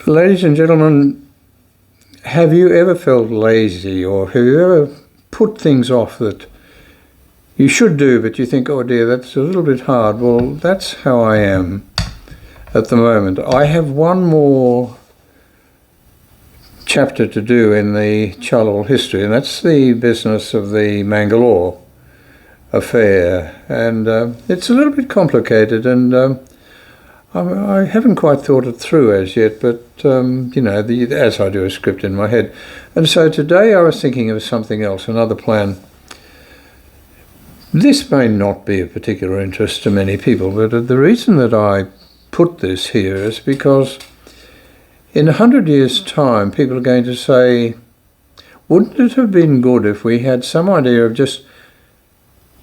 Ladies and gentlemen, have you ever felt lazy, or have you ever put things off that you should do, but you think, oh dear, that's a little bit hard? Well, that's how I am at the moment. I have one more chapter to do in the Charleville history, and that's the business of the Mangalore affair. And it's a little bit complicated, and I haven't quite thought it through as yet, but, as I do a script in my head. And so today I was thinking of something else, another plan. This may not be of particular interest to many people, but the reason that I put this here is because in 100 years' time, people are going to say, wouldn't it have been good if we had some idea of just,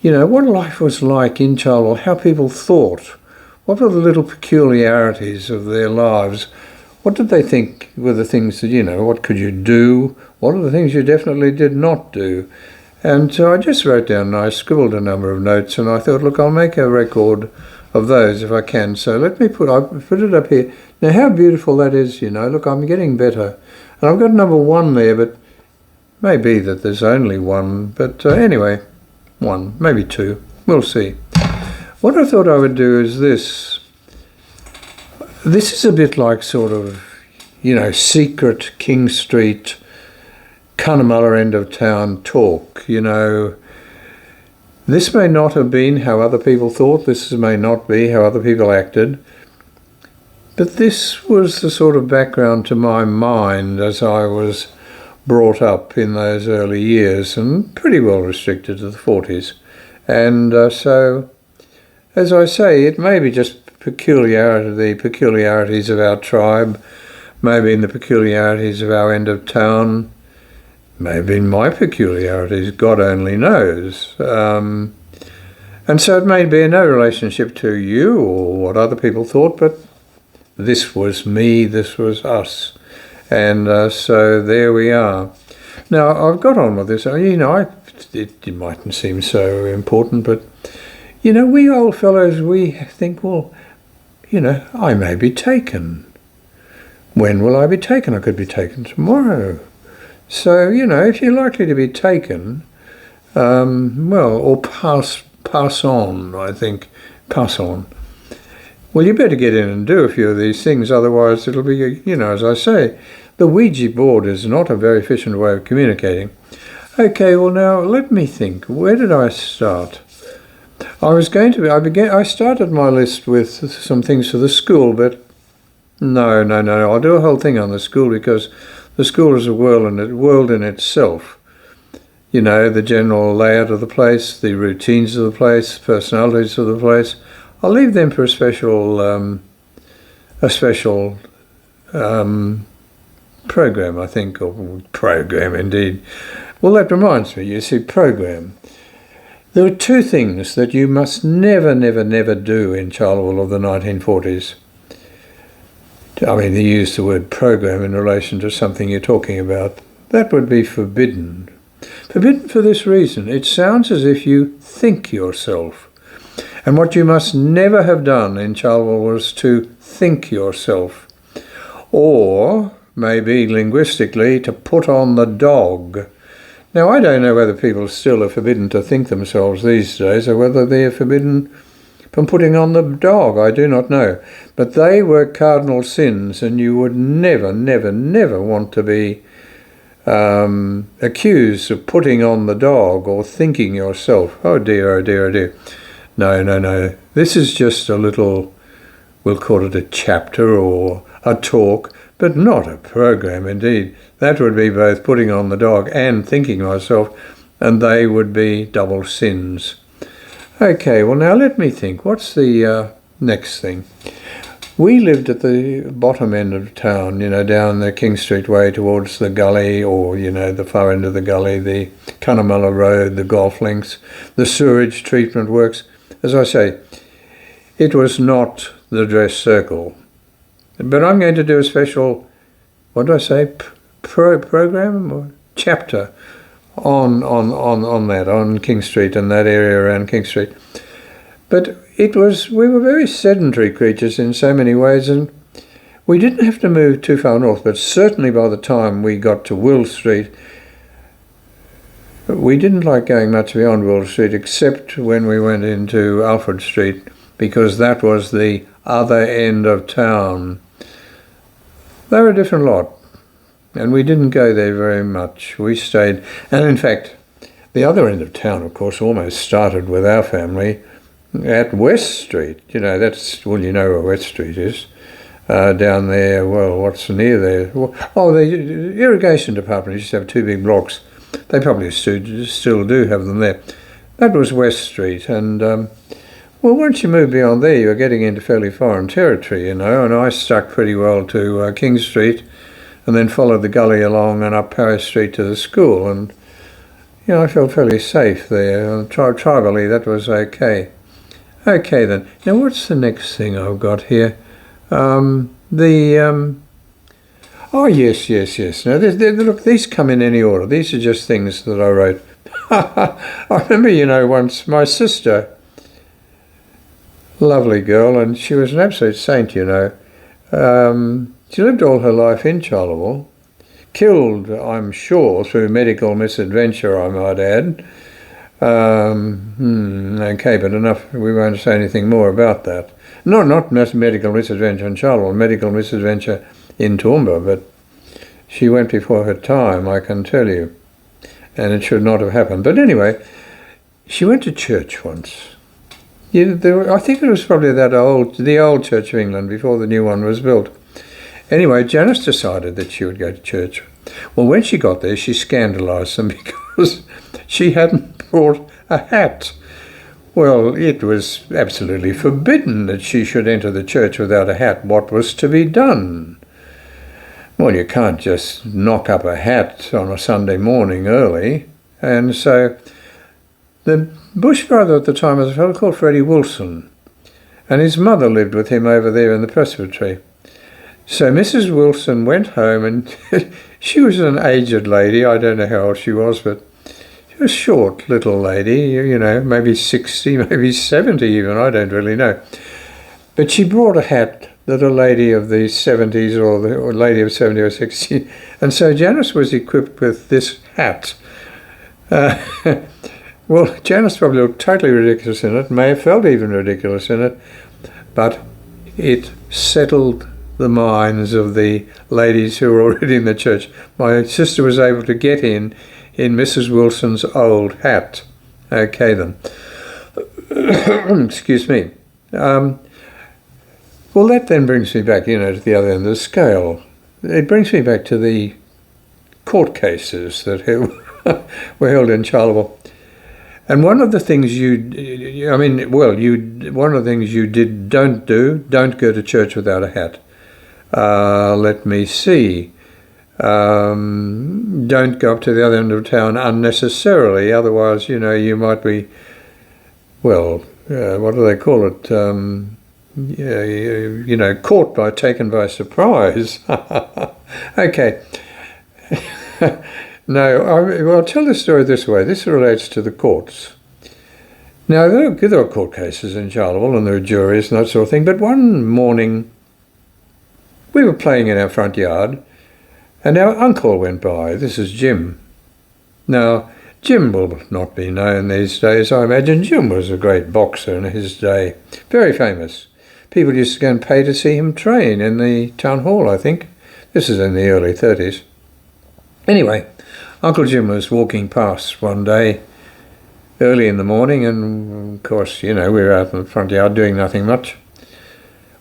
what life was like in Charleville, how people thought? What were the little peculiarities of their lives? What did they think were the things that, what could you do? What are the things you definitely did not do? And so I just wrote down, I scribbled a number of notes, and I thought, look, I'll make a record of those if I can. So let me I put it up here. Now, how beautiful that is, Look, I'm getting better. And I've got number 1 there, but maybe that there's only 1. But anyway, 1, maybe 2. We'll see. What I thought I would do is this. This is a bit like sort of, secret King Street, Cunnamulla end of town talk, This may not have been how other people thought, this may not be how other people acted, but this was the sort of background to my mind as I was brought up in those early years, and pretty well restricted to the 40s. And so, as I say, it may be just the peculiarities of our tribe, maybe in the peculiarities of our end of town, maybe in my peculiarities, God only knows. And so it may be no relationship to you or what other people thought, but this was me, this was us. And so there we are. Now, I've got on with this. It mightn't seem so important, but we old fellows, we think, well, I may be taken. When will I be taken? I could be taken tomorrow. So, if you're likely to be taken, or pass on, I think, pass on. Well, you better get in and do a few of these things, otherwise it'll be, as I say, the Ouija board is not a very efficient way of communicating. Okay, well now, let me think. Where did I start? I started my list with some things for the school, but no, I'll do a whole thing on the school, because the school is a world in itself. The general layout of the place, the routines of the place, personalities of the place. I'll leave them for a special program, I think, or program indeed. Well, that reminds me, you see, program. There are 2 things that you must never do in Charleville of the 1940s. I mean, they use the word program in relation to something you're talking about. That would be forbidden. Forbidden for this reason. It sounds as if you think yourself. And what you must never have done in Charleville was to think yourself. Or, maybe linguistically, to put on the dog. Now, I don't know whether people still are forbidden to think themselves these days, or whether they are forbidden from putting on the dog. I do not know. But they were cardinal sins, and you would never want to be accused of putting on the dog or thinking yourself. Oh dear, oh dear, oh dear. No. This is just a little, we'll call it a chapter or a talk, but not a program indeed. That would be both putting on the dog and thinking myself, and they would be double sins. Okay, well now let me think. What's the next thing? We lived at the bottom end of town, down the King Street way towards the gully, or, the far end of the gully, the Cunnamulla Road, the golf links, the sewage treatment works. As I say, it was not the dress circle. But I'm going to do a special, program or chapter on that, on King Street and that area around King Street. But we were very sedentary creatures in so many ways, and We didn't have to move too far north, but certainly by the time we got to Will Street, we didn't like going much beyond Will Street, except when we went into Alfred Street, because that was the other end of town. They were a different lot, and we didn't go there very much. We stayed, and in fact, the other end of town, of course, almost started with our family at West Street. You know, you know where West Street is. Down there, well, what's near there? Oh, the irrigation department used to have two big blocks. They probably still do have them there. That was West Street, and well, once you move beyond there, you're getting into fairly foreign territory, you know, and I stuck pretty well to King Street, and then followed the gully along and up Paris Street to the school, and, you know, I felt fairly safe there. Tribally, that was okay. Okay, then. Now, what's the next thing I've got here? Oh, yes. Now, look, these come in any order. These are just things that I wrote. I remember, you know, once my sister, lovely girl, and she was an absolute saint, you know. She lived all her life in Charleville, killed, I'm sure, through medical misadventure, I might add. Okay, but enough, we won't say anything more about that. Not medical misadventure in Charleville, medical misadventure in Toowoomba, but she went before her time, I can tell you, and it should not have happened. But anyway, she went to church once. I think it was probably the old Church of England before the new one was built. Anyway, Janice decided that she would go to church. Well, when she got there, she scandalised them because she hadn't brought a hat. Well, it was absolutely forbidden that she should enter the church without a hat. What was to be done? Well, you can't just knock up a hat on a Sunday morning early. And so the bush brother at the time was a fellow called Freddie Wilson, and his mother lived with him over there in the presbytery. So Mrs. Wilson went home, and she was an aged lady. I don't know how old she was, but she was a short little lady, you know, maybe 60, maybe 70 even, I don't really know. But she brought a hat that a lady of the 70s or lady of 70 or 60, and so Janice was equipped with this hat. Well, Janice probably looked totally ridiculous in it, may have felt even ridiculous in it, but it settled the minds of the ladies who were already in the church. My sister was able to get in Mrs. Wilson's old hat. Okay, then. Excuse me. Well, that then brings me back, you know, to the other end of the scale. It brings me back to the court cases that were held in Charleville. And one of the things don't go to church without a hat. Let me see. Don't go up to the other end of town unnecessarily, otherwise, you know, you might be, what do they call it? You know, taken by surprise. Okay. No, I'll tell the story this way. This relates to the courts. Now, there are court cases in Charleville, and there are juries and that sort of thing, but one morning we were playing in our front yard, and our uncle went by. This is Jim. Now, Jim will not be known these days, I imagine. Jim was a great boxer in his day, very famous. People used to go and pay to see him train in the town hall, I think. This is in the early 30s. Anyway, Uncle Jim was walking past one day early in the morning, and of course, you know, we were out in the front yard doing nothing much.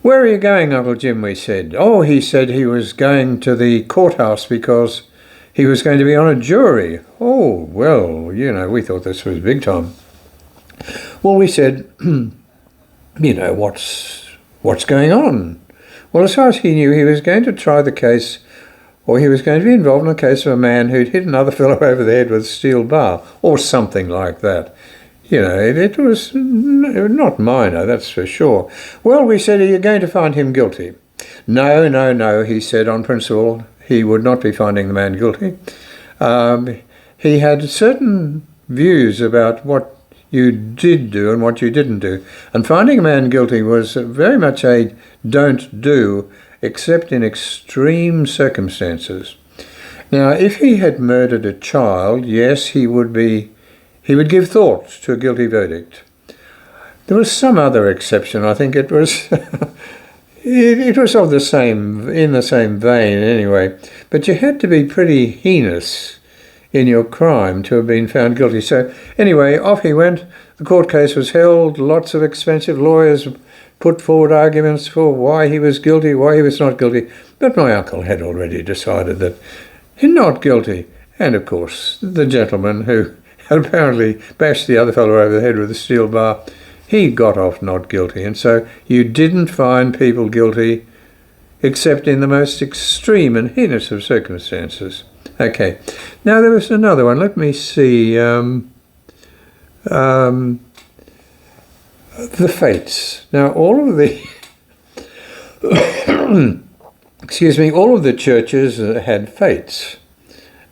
"Where are you going, Uncle Jim?" we said. "Oh," he said, he was going to the courthouse because he was going to be on a jury. Oh, well, you know, we thought this was big time. Well, we said, you know, what's going on? Well, as far as he knew, he was going to try the case, or he was going to be involved in a case of a man who'd hit another fellow over the head with a steel bar, or something like that. You know, it was not minor, that's for sure. Well, we said, "Are you going to find him guilty?" No, he said, on principle, he would not be finding the man guilty. He had certain views about what you did do and what you didn't do. And finding a man guilty was very much a don't do except in extreme circumstances. Now, if he had murdered a child, yes, he would give thought to a guilty verdict. There was some other exception. I think it was it was in the same vein anyway. But you had to be pretty heinous in your crime to have been found guilty. So anyway, off he went. The court case was held. Lots of expensive lawyers put forward arguments for why he was guilty, why he was not guilty. But my uncle had already decided that he's not guilty. And of course, the gentleman who had apparently bashed the other fellow over the head with a steel bar, he got off not guilty. And so you didn't find people guilty except in the most extreme and heinous of circumstances. Okay. Now there was another one. Let me see. The fates. Now all of the all of the churches had fates.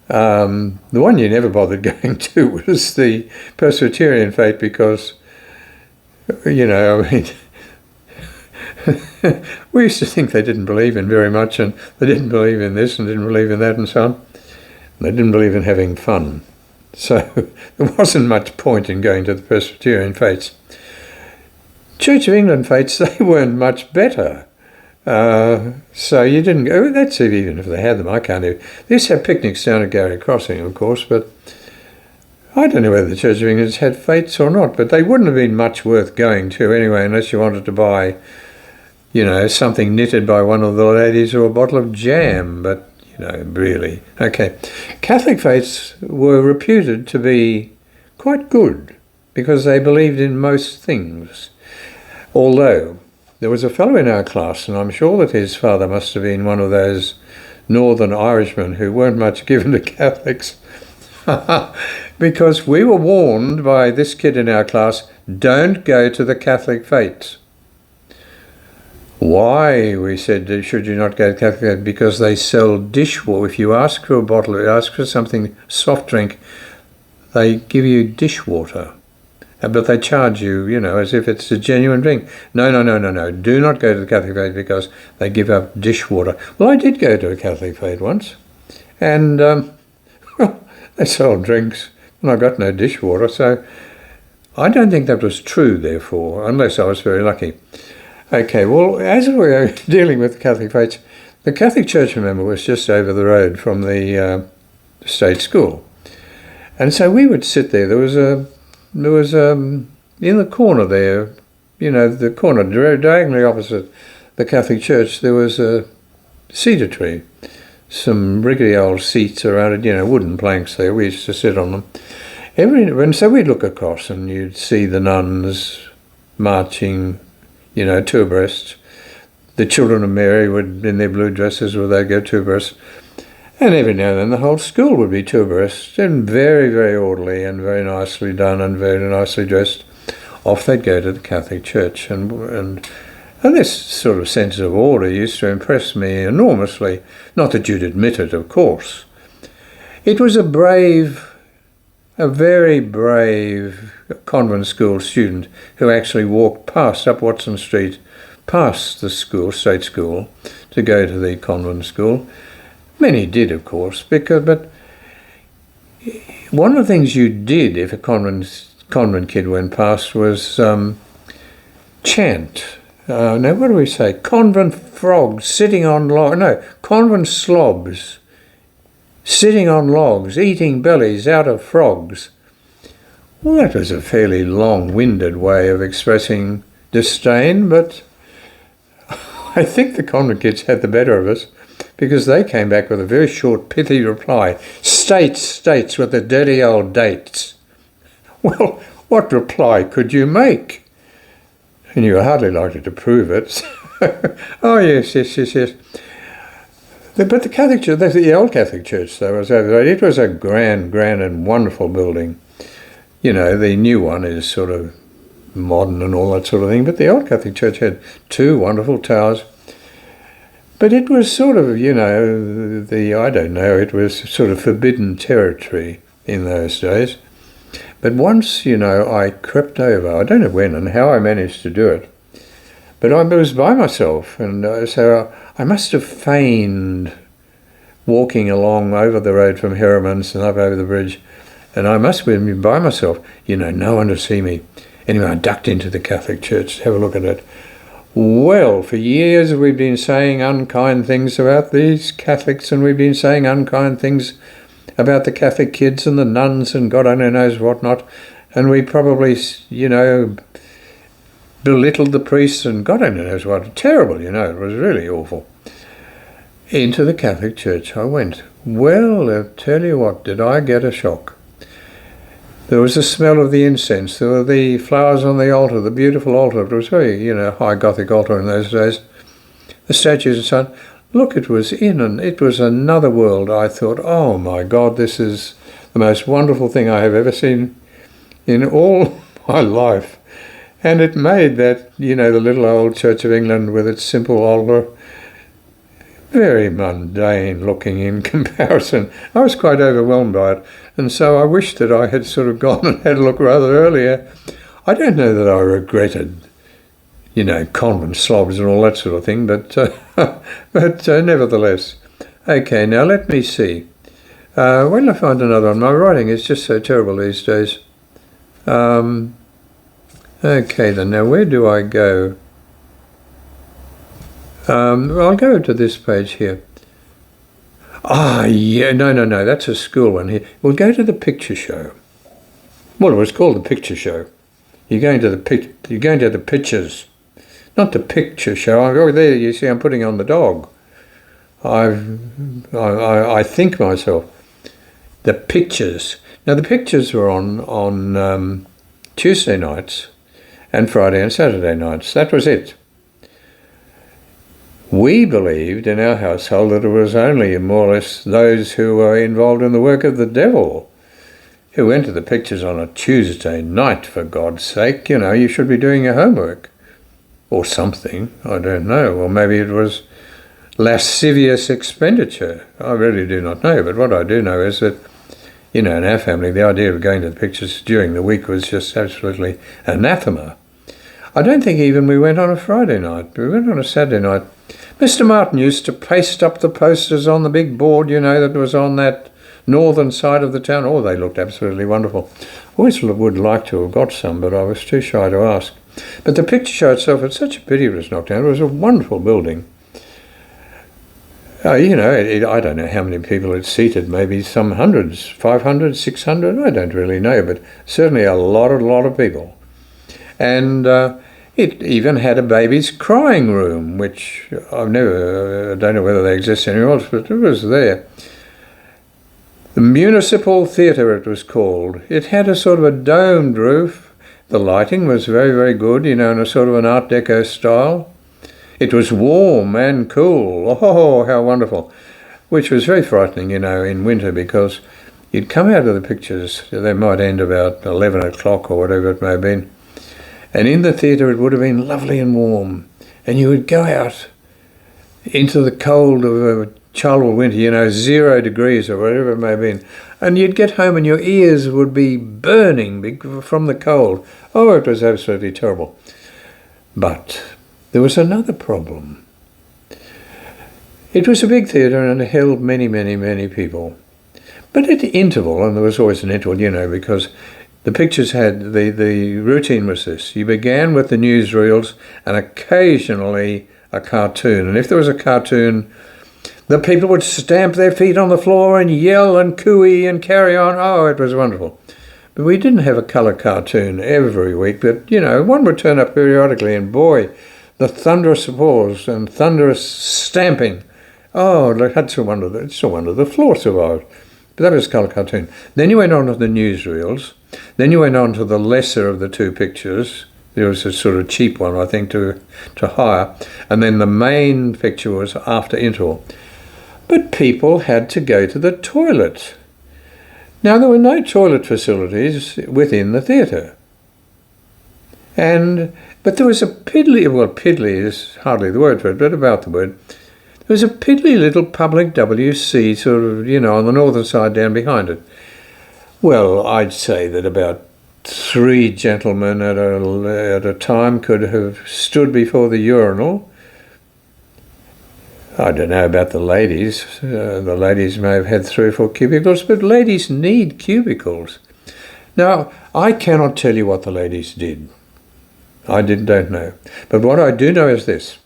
The one you never bothered going to was the Presbyterian fate because, we used to think they didn't believe in very much, and they didn't believe in this and didn't believe in that and so on. And they didn't believe in having fun. So there wasn't much point in going to the Presbyterian fates. Church of England fates, they weren't much better. So you didn't go, that's it, even if they had them, I can't even. They used to have picnics down at Gary Crossing, of course, but I don't know whether the Church of England had fates or not, but they wouldn't have been much worth going to anyway, unless you wanted to buy, something knitted by one of the ladies or a bottle of jam, but, really. Okay. Catholic faiths were reputed to be quite good because they believed in most things. Although there was a fellow in our class, and I'm sure that his father must have been one of those Northern Irishmen who weren't much given to Catholics, because we were warned by this kid in our class, don't go to the Catholic fates. Why, we said, should you not go to Catholic fates? Because they sell dishwater. If you ask for a bottle, or ask for something, soft drink, they give you dishwater. But they charge you, as if it's a genuine drink. No. Do not go to the Catholic faith because they give up dishwater. Well, I did go to a Catholic faith once, and they sold drinks, and I got no dishwater. So I don't think that was true, therefore, unless I was very lucky. Okay, well, as we were dealing with the Catholic faiths, the Catholic church, remember, was just over the road from the state school. And so we would sit there. There was in the corner there, the corner diagonally opposite the Catholic church, there was a cedar tree, some rickety old seats around it, wooden planks there. We used to sit on them. And so we'd look across and you'd see the nuns marching, two abreast. The children of Mary would, in their blue dresses, they'd go two abreast. And every now and then the whole school would be two abreast, and very, very orderly and very nicely done and very nicely dressed. Off they'd go to the Catholic Church, and this sort of sense of order used to impress me enormously. Not that you'd admit it, of course. It was a very brave convent school student who actually walked past up Watson Street, past the school, state school, to go to the convent school. Many did, of course, but one of the things you did if a convent kid went past was chant. Now, what do we say? Convent frogs sitting on logs. No, convent slobs sitting on logs, eating bellies out of frogs. Well, that was a fairly long-winded way of expressing disdain, but I think the convent kids had the better of us, because they came back with a very short, pithy reply. States, with the dirty old dates. Well, what reply could you make? And you were hardly likely to prove it. Oh, yes. But the Catholic Church, the old Catholic Church, though, was over there. It was a grand and wonderful building. The new one is sort of modern and all that sort of thing, but the old Catholic Church had two wonderful towers. But it was sort of, it was sort of forbidden territory in those days. But once, I crept over. I don't know when and how I managed to do it. But I was by myself, and so I must have feigned walking along over the road from Herriman's and up over the bridge, and I must have been by myself, no one to see me. Anyway, I ducked into the Catholic Church to have a look at it. Well, for years we've been saying unkind things about these Catholics, and we've been saying unkind things about the Catholic kids and the nuns and God only knows what not, and we probably, belittled the priests and God only knows what. Terrible, it was really awful. Into the Catholic Church I went. Well, I'll tell you what, did I get a shock. There was the smell of the incense. There were the flowers on the altar, the beautiful altar. It was very, high Gothic altar in those days. The statues and so on. Look, it was it was another world. I thought, oh my God, this is the most wonderful thing I have ever seen in all my life. And it made that, the little old Church of England with its simple altar very mundane looking in comparison. I was quite overwhelmed by it, and so I wish that I had sort of gone and had a look rather earlier. I don't know that I regretted, convent slobs and all that sort of thing, but nevertheless. Okay, now let me see. Where did I find another one? My writing is just so terrible these days. Okay then, now where do I go? I'll go to this page here. Yeah, no, that's a school one here. We'll go to the picture show. Well, it was called the picture show. You're going to the pictures, not the picture show. Oh, there you see, I'm putting on the dog. I think myself. The pictures. Now the pictures were on Tuesday nights and Friday and Saturday nights. That was it. We believed in our household that it was only more or less those who were involved in the work of the devil who went to the pictures on a Tuesday night, for God's sake. You should be doing your homework or something. I don't know. Or maybe it was lascivious expenditure. I really do not know. But what I do know is that, in our family, the idea of going to the pictures during the week was just absolutely anathema. I don't think even we went on a Friday night. We went on a Saturday night. Mr. Martin used to paste up the posters on the big board, that was on that northern side of the town. Oh, they looked absolutely wonderful. Always would like to have got some, but I was too shy to ask. But the picture show itself, it's such a pity it was knocked down. It was a wonderful building. I don't know how many people it seated, maybe some hundreds, 500, 600, I don't really know, but certainly a lot of people. And it even had a baby's crying room, which I don't know whether they exist anywhere else, but it was there. The Municipal Theatre, it was called. It had a sort of a domed roof. The lighting was very, very good, in a sort of an Art Deco style. It was warm and cool. Oh, how wonderful. Which was very frightening, in winter, because you'd come out of the pictures, they might end about 11 o'clock or whatever it may have been. And in the theatre it would have been lovely and warm. And you would go out into the cold of a Charleville winter, 0 degrees or whatever it may have been. And you'd get home and your ears would be burning from the cold. Oh, it was absolutely terrible. But there was another problem. It was a big theatre and it held many, many, many people. But at the interval, and there was always an interval, because the pictures had, the routine was this. You began with the newsreels and occasionally a cartoon. And if there was a cartoon, the people would stamp their feet on the floor and yell and cooey and carry on. Oh, it was wonderful. But we didn't have a colour cartoon every week, but, one would turn up periodically and boy, the thunderous applause and thunderous stamping. Oh, it's a wonder the floor survived. But that was colour cartoon. Then you went on to the newsreels. Then you went on to the lesser of the two pictures. There was a sort of cheap one, I think, to hire. And then the main picture was after interval. But people had to go to the toilet. Now, there were no toilet facilities within the theatre. But there was a piddly is hardly the word for it, but about the word. There was a piddly little public WC sort of, on the northern side down behind it. Well, I'd say that about 3 gentlemen at a time could have stood before the urinal. I don't know about the ladies. The ladies may have had 3 or 4 cubicles, but ladies need cubicles. Now, I cannot tell you what the ladies did. I don't know. But what I do know is this,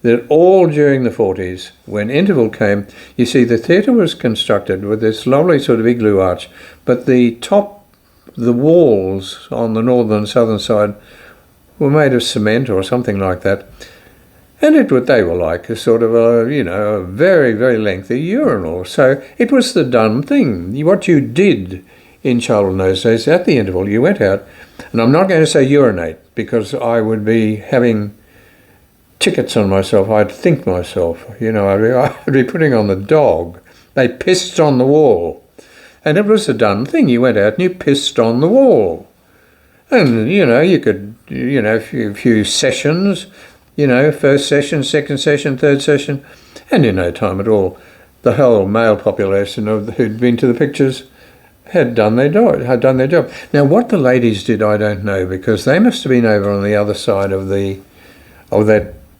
that all during the 40s, when interval came, you see the theatre was constructed with this lovely sort of igloo arch, but the walls on the northern and southern side were made of cement or something like that. And they were like a sort of a very, very lengthy urinal. So it was the done thing. What you did in Charleville in those days, at the interval, you went out, and I'm not going to say urinate, because I would be having tickets on myself. I'd think myself, I'd be putting on the dog. They pissed on the wall. And it was a done thing. You went out and you pissed on the wall. And, you could, a few sessions, first session, second session, third session, and in no time at all, the whole male population who'd been to the pictures had done their job. Now, what the ladies did, I don't know, because they must have been over on the other side of that,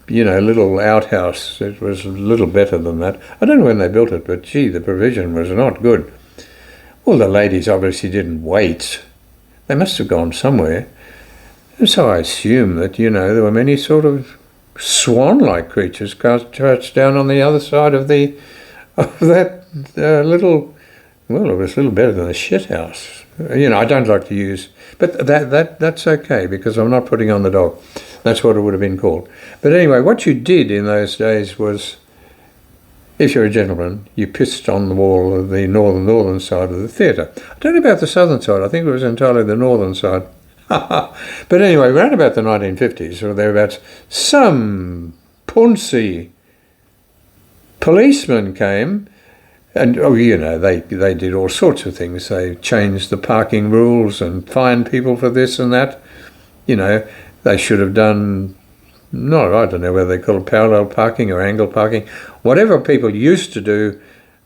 little outhouse. It was a little better than that. I don't know when they built it, but gee, the provision was not good. Well, the ladies obviously didn't wait. They must have gone somewhere. And so I assume that, there were many sort of swan-like creatures crouched down on the other side of that little. Well, it was a little better than a shit house. I don't like to use, but that's okay, because I'm not putting on the dog. That's what it would have been called. But anyway, what you did in those days was, if you're a gentleman, you pissed on the wall of the northern side of the theatre. I don't know about the southern side. I think it was entirely the northern side. But anyway, around about the 1950s or thereabouts, some punsy policeman came. And, they did all sorts of things. They changed the parking rules and fined people for this and that. They should have done, I don't know whether they call it parallel parking or angle parking. Whatever people used to do,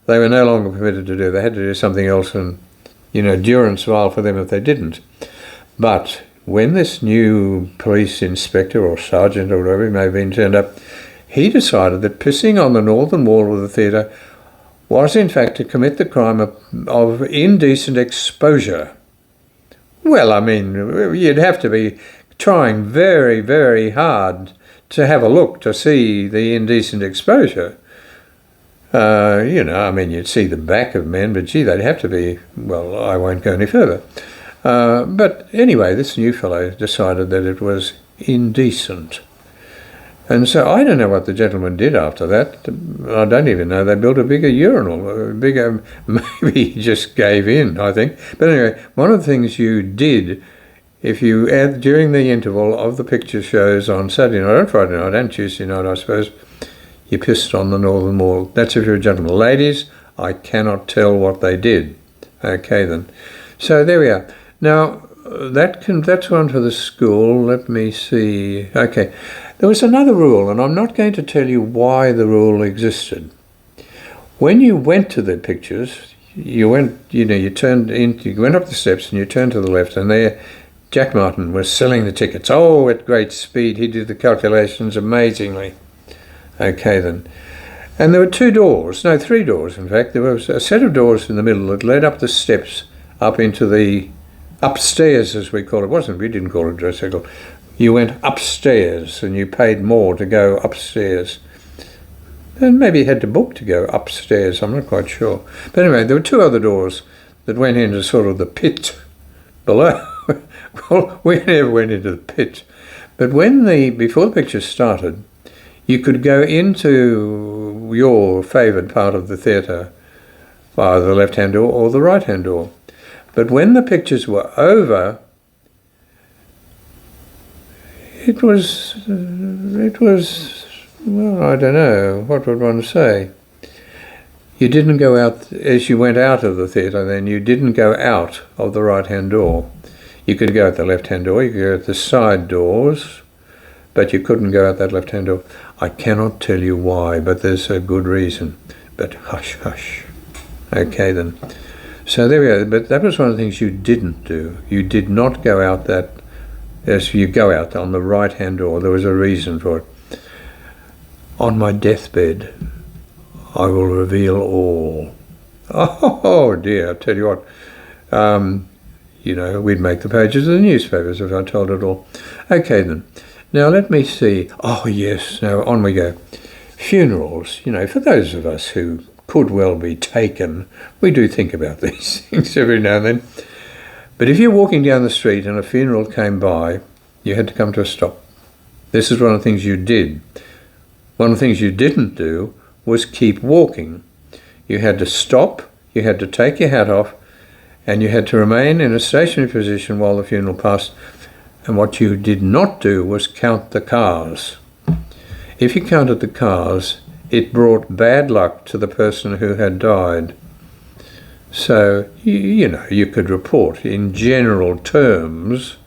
they were no longer permitted to do. They had to do something else, and, durance vile for them if they didn't. But when this new police inspector or sergeant or whatever he may have been turned up, he decided that pissing on the northern wall of the theatre was in fact to commit the crime of indecent exposure. Well, I mean, you'd have to be trying very, very hard to have a look to see the indecent exposure. You'd see the back of men, but gee, they'd have to be, well, I won't go any further. But anyway, this new fellow decided that it was indecent. And so I don't know what the gentleman did after that. I don't even know. They built a bigger urinal, maybe he just gave in, I think. But anyway, one of the things you did, if you during the interval of the picture shows on Saturday night and Friday night and Tuesday night, I suppose, you pissed on the northern wall. That's if you're a gentleman. Ladies, I cannot tell what they did. Okay then. So there we are. Now, that's one for the school. Let me see. Okay. There was another rule, and I'm not going to tell you why the rule existed. When you went to the pictures, you went up the steps and you turned to the left, and there Jack Martin was selling the tickets. Oh, at great speed. He did the calculations amazingly. Okay then. And there were 3 doors, in fact. There was a set of doors in the middle that led up the steps up into the upstairs, as we call it. We didn't call it dress circle. You went upstairs and you paid more to go upstairs. And maybe you had to book to go upstairs, I'm not quite sure. But anyway, there were 2 other doors that went into sort of the pit below. Well, we never went into the pit. But before the picture started, you could go into your favoured part of the theatre via the left-hand door or the right-hand door. But when the pictures were over, it was, well, I don't know, what would one say? You didn't go out, as you went out of the theatre then, you didn't go out of the right-hand door. You could go out the left-hand door, you could go out the side doors, but you couldn't go out that left-hand door. I cannot tell you why, but there's a good reason. But hush, hush. Okay then. So there we go, but that was one of the things you didn't do. You did not go out that, as you go out on the right-hand door. There was a reason for it. On my deathbed, I will reveal all. Oh dear, I tell you what, we'd make the pages of the newspapers if I told it all. Okay then, now let me see. Oh yes, now on we go. Funerals, for those of us who could well be taken, we do think about these things every now and then. But if you're walking down the street and a funeral came by, you had to come to a stop. This is one of the things you did. One of the things you didn't do was keep walking. You had to stop, you had to take your hat off, and you had to remain in a stationary position while the funeral passed. And what you did not do was count the cars. If you counted the cars, it brought bad luck to the person who had died. So, you could report in general terms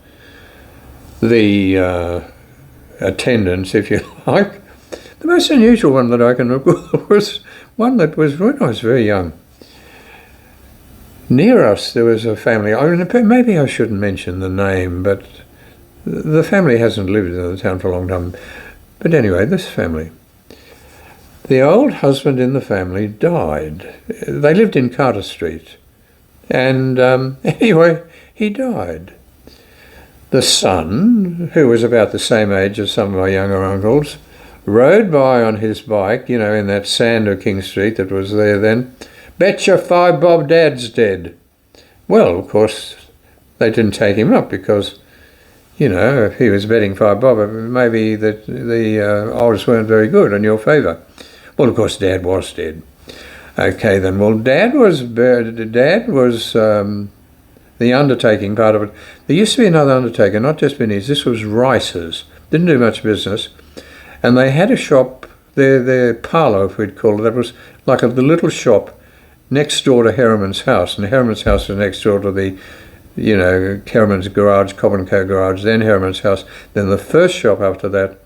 the attendance, if you like. The most unusual one that I can recall was one that was when I was very young. Near us there was a family, maybe I shouldn't mention the name, but the family hasn't lived in the town for a long time. But anyway, this family. The old husband in the family died. They lived in Carter Street. And anyway, he died. The son, who was about the same age as some of my younger uncles, rode by on his bike, in that sand of King Street that was there then. "Betcha 5 bob Dad's dead." Well, of course, they didn't take him up because, if he was betting 5 bob, maybe the odds weren't very good in your favour. Well, of course, Dad was dead. Okay, then. Well, Dad was the undertaking part of it. There used to be another undertaker, not just Benny's. This was Rice's. Didn't do much business. And they had a shop, their parlour, if we'd call it, that was like the little shop next door to Harriman's house. And Harriman's house was next door to the, Harriman's garage, Cobb & Co garage, then Harriman's house, then the first shop after that.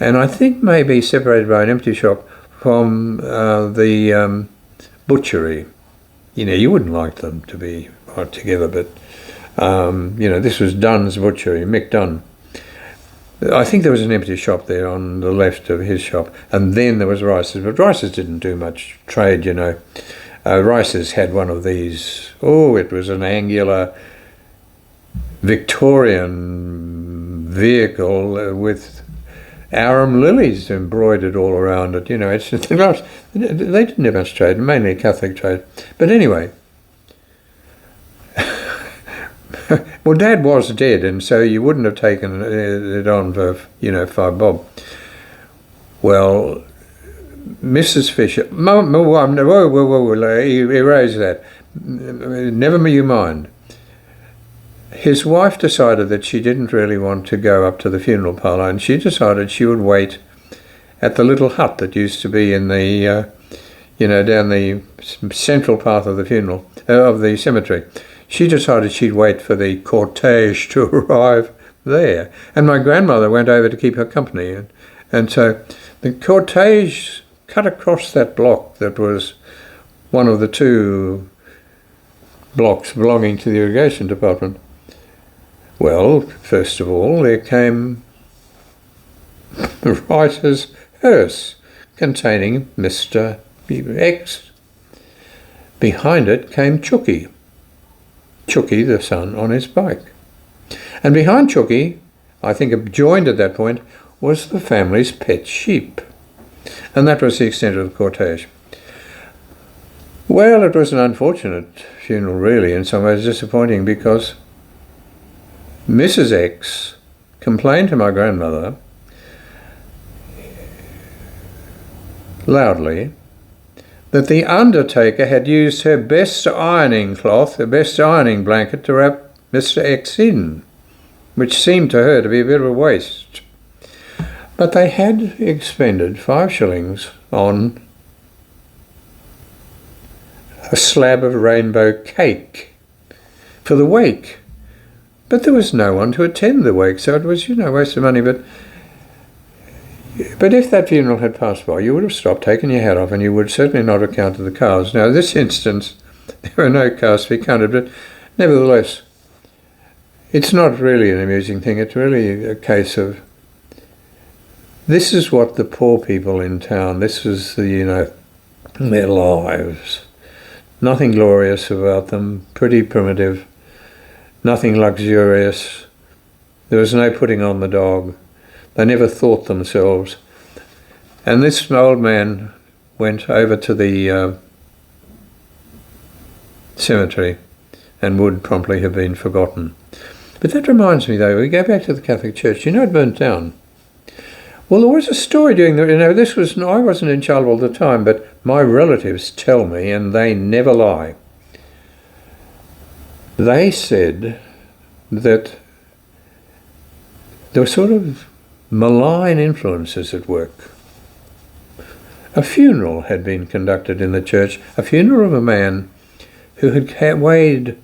And I think maybe separated by an empty shop from the butchery. You wouldn't like them to be together, but, this was Dunn's Butchery, Mick Dunn. I think there was an empty shop there on the left of his shop, and then there was Rice's, but Rice's didn't do much trade, Rice's had one of these, it was an angular Victorian vehicle with arum lilies embroidered all around it, they didn't have much trade, mainly Catholic trade. But anyway, well, Dad was dead, and so you wouldn't have taken it on for, 5 bob. Well, Mrs. Fisher, erase that. Never you mind. His wife decided that she didn't really want to go up to the funeral parlour, and she decided she would wait at the little hut that used to be in the, down the central path of the funeral, of the cemetery. She decided she'd wait for the cortege to arrive there. And my grandmother went over to keep her company. And so the cortege cut across that block that was one of the 2 blocks belonging to the irrigation department. Well, first of all, there came the writer's hearse containing Mr. X. Behind it came Chooky, the son, on his bike. And behind Chooky, I think joined at that point, was the family's pet sheep. And that was the extent of the cortege. Well, it was an unfortunate funeral, really, in some ways disappointing, because Mrs. X complained to my grandmother loudly that the undertaker had used her best ironing cloth, her best ironing blanket, to wrap Mr. X in, which seemed to her to be a bit of a waste. But they had expended 5 shillings on a slab of rainbow cake for the wake. But there was no one to attend the wake, so it was, a waste of money. But if that funeral had passed by, you would have stopped, taken your hat off, and you would certainly not have counted the cars. Now, in this instance, there were no cars to be counted, but nevertheless, it's not really an amusing thing. It's really a case of, this is what the poor people in town, this was the, their lives. Nothing glorious about them, pretty primitive, nothing luxurious. There was no putting on the dog. They never thought themselves. And this old man went over to the cemetery and would promptly have been forgotten. But that reminds me, though, we go back to the Catholic Church. You know it burnt down. Well, there was a story doing that. I wasn't in Charleville at the time, but my relatives tell me, and they never lie. They said that there were sort of malign influences at work. A funeral had been conducted in the church, a funeral of a man who had weighed.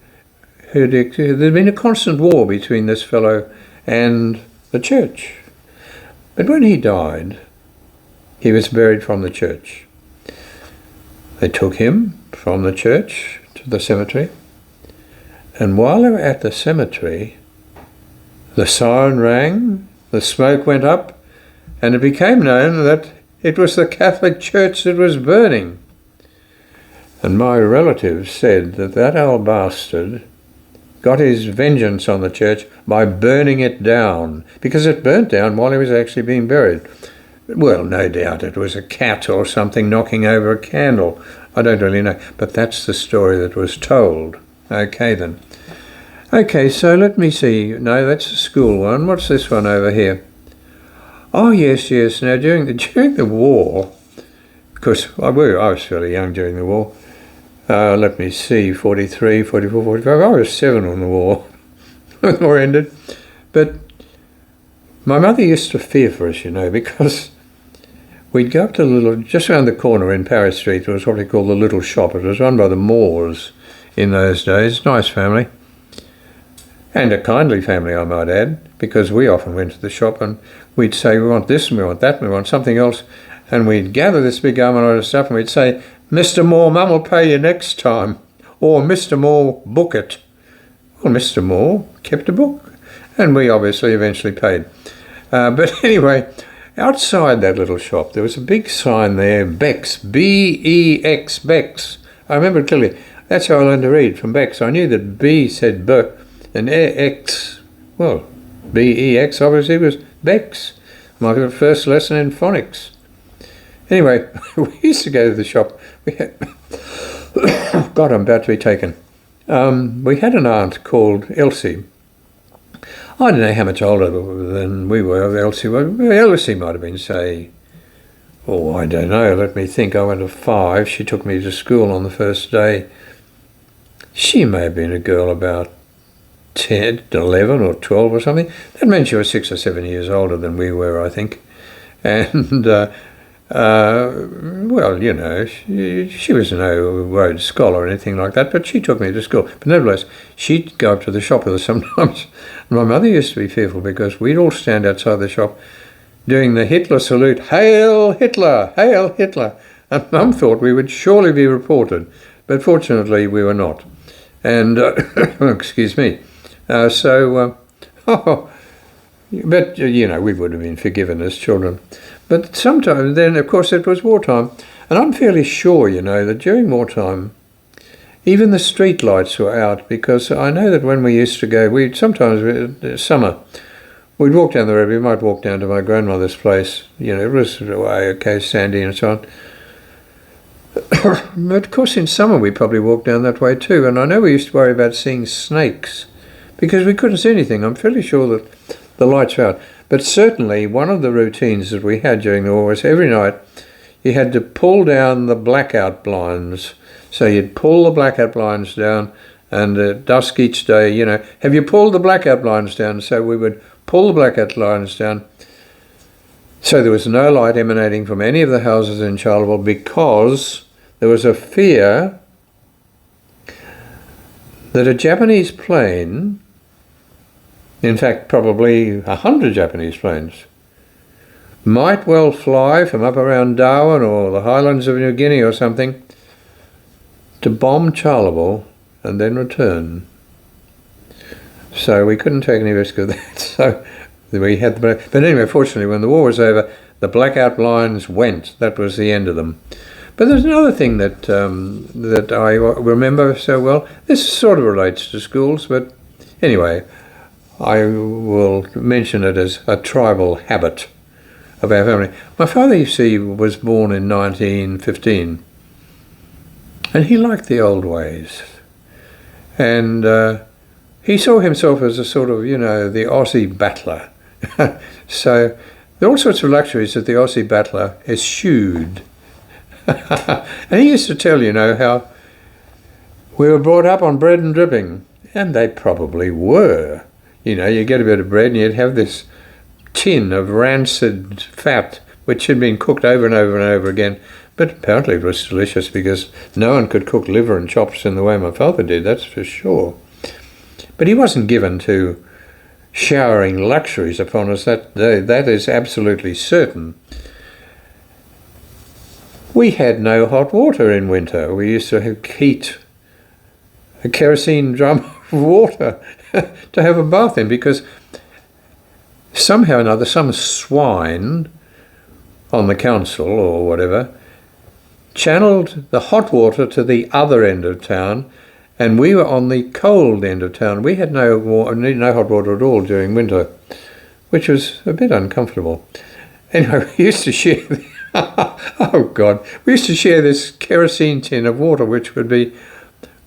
There'd been a constant war between this fellow and the church. But when he died, he was buried from the church. They took him from the church to the cemetery, and while they were at the cemetery, the siren rang, the smoke went up, and it became known that it was the Catholic Church that was burning. And my relatives said that old bastard got his vengeance on the church by burning it down, because it burnt down while he was actually being buried. Well, no doubt it was a cat or something knocking over a candle. I don't really know, but that's the story that was told. Okay then. Okay, so let me see. No, that's the school one. What's this one over here? Oh, yes. Now, during the war, because I was fairly young during the war. Let me see, 43, 44, 45. I was 7 when the war ended. But my mother used to fear for us, because we'd go up to just around the corner in Paris Street, there was what we call the Little Shop. It was run by the Moores in those days. Nice family. And a kindly family, I might add, because we often went to the shop and we'd say, we want this and we want that and we want something else. And we'd gather this big armload of stuff and we'd say, Mr. Moore, Mum will pay you next time. Or Mr. Moore, book it. Well, Mr. Moore kept a book. And we obviously eventually paid. But anyway, outside that little shop, there was a big sign there, Bex, B-E-X, Bex. I remember it clearly. That's how I learned to read, from Bex. I knew that B said B, and X, well, B-E-X obviously was Bex. My first lesson in phonics. Anyway, we used to go to the shop. We had, God, I'm about to be taken. We had an aunt called Elsie. I don't know how much older than we were. Elsie might have been, say, I don't know, let me think. I went to 5. She took me to school on the first day. She may have been a girl about 10, 11 or 12 or something. That meant she was 6 or 7 years older than we were, I think. And she was no Rhodes Scholar or anything like that, but she took me to school. But nevertheless, she'd go up to the shop with us sometimes. And my mother used to be fearful because we'd all stand outside the shop doing the Hitler salute, Hail Hitler, Hail Hitler. And Mum thought we would surely be reported, but fortunately we were not. And, excuse me. But, we would have been forgiven as children. But sometimes then, of course, it was wartime. And I'm fairly sure, that during wartime, even the street lights were out, because I know that when we used to go, summer, we'd walk down the road. We might walk down to my grandmother's place. It was sandy and so on. But of course, in summer, we probably walked down that way too. And I know we used to worry about seeing snakes because we couldn't see anything. I'm fairly sure that the lights were out. But certainly, one of the routines that we had during the war was every night you had to pull down the blackout blinds. So you'd pull the blackout blinds down, and at dusk each day, have you pulled the blackout blinds down? So we would pull the blackout blinds down. So there was no light emanating from any of the houses in Charleville because there was a fear that a Japanese plane, in fact probably 100 Japanese planes, might well fly from up around Darwin or the highlands of New Guinea or something to bomb Charleville and then return. So we couldn't take any risk of that. So we had but anyway, fortunately, when the war was over, the blackout blinds went. That was the end of them. But there's another thing that I remember so well. This sort of relates to schools, but anyway, I will mention it as a tribal habit of our family. My father, you see, was born in 1915, and he liked the old ways. And he saw himself as a sort of, the Aussie battler. So there are all sorts of luxuries that the Aussie battler eschewed. And he used to tell, how we were brought up on bread and dripping, and they probably were. You get a bit of bread and you'd have this tin of rancid fat which had been cooked over and over and over again. But apparently it was delicious, because no one could cook liver and chops in the way my father did, that's for sure. But he wasn't given to showering luxuries upon us, that is absolutely certain. We had no hot water in winter. We used to heat a kerosene drum of water to have a bath in, because somehow or another some swine on the council or whatever channeled the hot water to the other end of town, and we were on the cold end of town. We had no hot water at all during winter, which was a bit uncomfortable. Anyway, we used to share we used to share this kerosene tin of water, which would be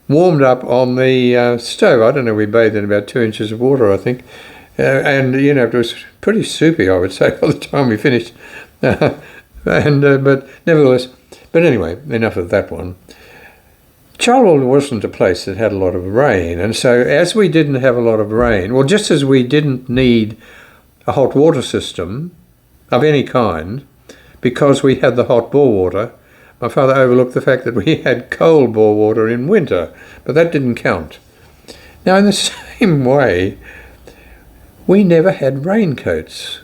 warmed up on the stove. I don't know, we bathed in about 2 inches of water, I think. And, it was pretty soupy, I would say, by the time we finished. But nevertheless, but anyway, enough of that one. Charleville wasn't a place that had a lot of rain, and so as we didn't have a lot of rain, well, just as we didn't need a hot water system of any kind, because we had the hot bore water, my father overlooked the fact that we had cold bore water in winter, but that didn't count. Now, in the same way, we never had raincoats.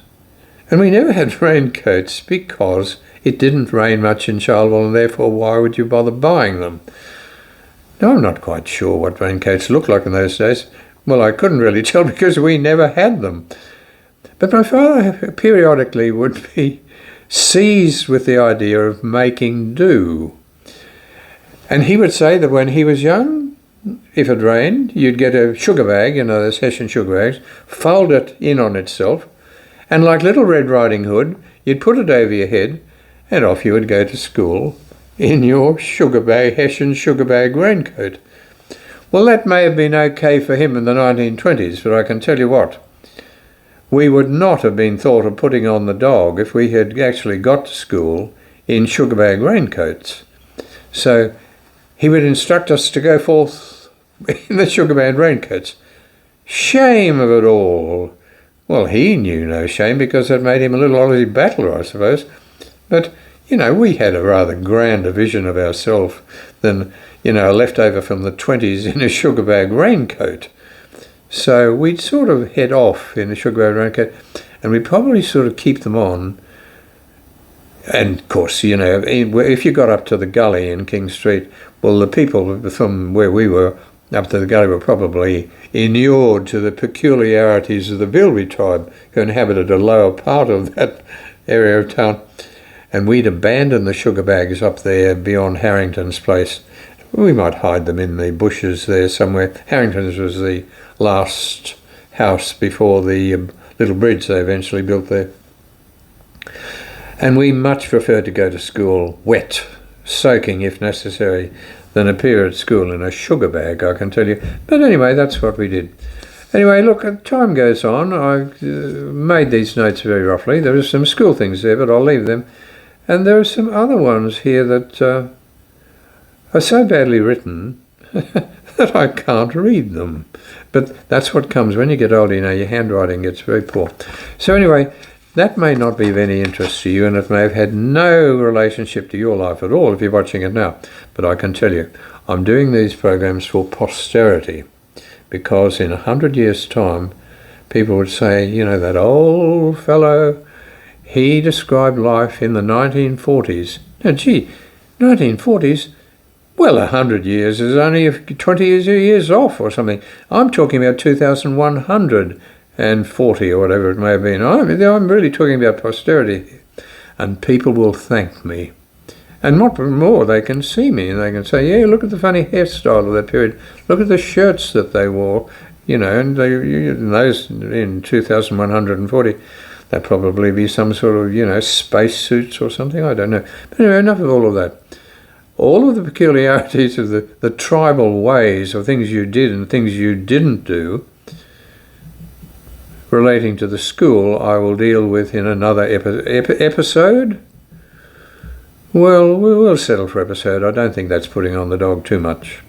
And we never had raincoats because it didn't rain much in Charleville, and therefore why would you bother buying them? Now, I'm not quite sure what raincoats looked like in those days. Well, I couldn't really tell because we never had them. But my father periodically would be seized with the idea of making do. And he would say that when he was young, if it rained, you'd get a sugar bag, those Hessian sugar bags, fold it in on itself, and like Little Red Riding Hood, you'd put it over your head, and off you would go to school in your Hessian sugar bag raincoat. Well, that may have been okay for him in the 1920s, but I can tell you what, we would not have been thought of putting on the dog if we had actually got to school in sugar bag raincoats. So he would instruct us to go forth in the sugar bag raincoats. Shame of it all. Well, he knew no shame, because that made him a little Aussie battler, I suppose. But, we had a rather grander vision of ourselves than, a leftover from the 20s in a sugar bag raincoat. So we'd sort of head off in a sugar bag raincoat, and we'd probably sort of keep them on. And, of course, if you got up to the gully in King Street, well, the people from where we were up to the gully were probably inured to the peculiarities of the Bilby tribe, who inhabited a lower part of that area of town. And we'd abandon the sugar bags up there beyond Harrington's place. We might hide them in the bushes there somewhere. Harrington's was the last house before the little bridge they eventually built there. And we much preferred to go to school wet, soaking if necessary, than appear at school in a sugar bag, I can tell you. But anyway, that's what we did. Anyway, look, as time goes on, I've made these notes very roughly. There are some school things there, but I'll leave them. And there are some other ones here that are so badly written that I can't read them. But that's what comes when you get older, your handwriting gets very poor. So anyway, that may not be of any interest to you, and it may have had no relationship to your life at all if you're watching it now. But I can tell you, I'm doing these programs for posterity, because in 100 years' time, people would say, that old fellow, he described life in the 1940s. Now, 1940s? Well, 100 years is only 20 years off or something. I'm talking about 2140 or whatever it may have been. I'm really talking about posterity. And people will thank me. And what more, they can see me and they can say, yeah, look at the funny hairstyle of that period. Look at the shirts that they wore, and in 2140, there'd probably be some sort of, space suits or something, I don't know. But anyway, enough of all of that. All of the peculiarities of the tribal ways of things you did and things you didn't do relating to the school, I will deal with in another episode. Well, we'll settle for episode. I don't think that's putting on the dog too much.